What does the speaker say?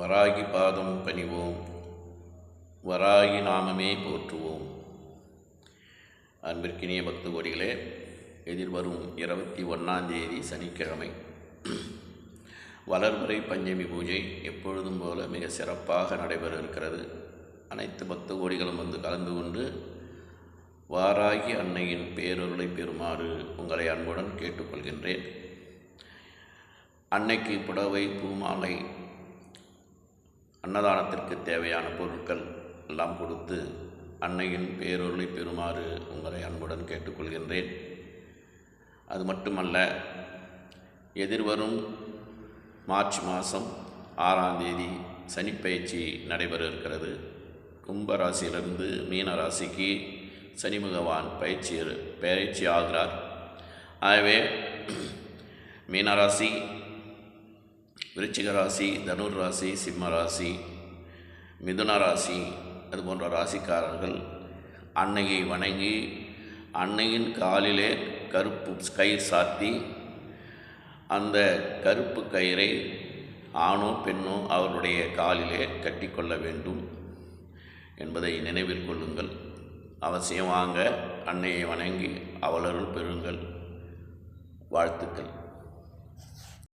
வராகி பாதம் பணிவோம், வராகி நாமமே போற்றுவோம். அன்பிற்கினிய பக்த கோடிகளே, எதிர்வரும் 21 சனிக்கிழமை வளர்முறை பஞ்சமி பூஜை எப்பொழுதும் போல மிக சிறப்பாக நடைபெற இருக்கிறது. அனைத்து பக்த கோடிகளும் வந்து கலந்து கொண்டு வாராகி அன்னையின் பேரருளை பெறுமாறு உங்களை அன்புடன் கேட்டுக்கொள்கின்றேன். அன்னைக்கு புடவை, பூமாலை, அன்னதானத்திற்கு தேவையான பொருட்கள் எல்லாம் கொடுத்து அன்னையின் பேரருளை பெறுமாறு உங்களை அன்புடன் கேட்டுக்கொள்கின்றேன். அது மட்டுமல்ல, எதிர்வரும் மார்ச் மாதம் 6 சனிப்பெயர்ச்சி நடைபெற இருக்கிறது. கும்பராசியிலிருந்து மீன ராசிக்கு சனி பகவான் பயிற்சி ஆகிறார். ஆகவே மீனராசி, விருச்சிக ராசி, தனுர் ராசி, சிம்ம ராசி, மிதுன ராசி அது போன்ற ராசிக்காரர்கள் அன்னையை வணங்கி அன்னையின் காலிலே கருப்பு கயிறு சாத்தி அந்த கருப்பு கயிறை ஆணோ பெண்ணோ அவருடைய காலிலே கட்டிக்கொள்ள வேண்டும் என்பதை நினைவில் கொள்ளுங்கள். அவசியம் வாங்க, அன்னையை வணங்கி அவளருள் பெறுங்கள். வாழ்த்துக்கள்.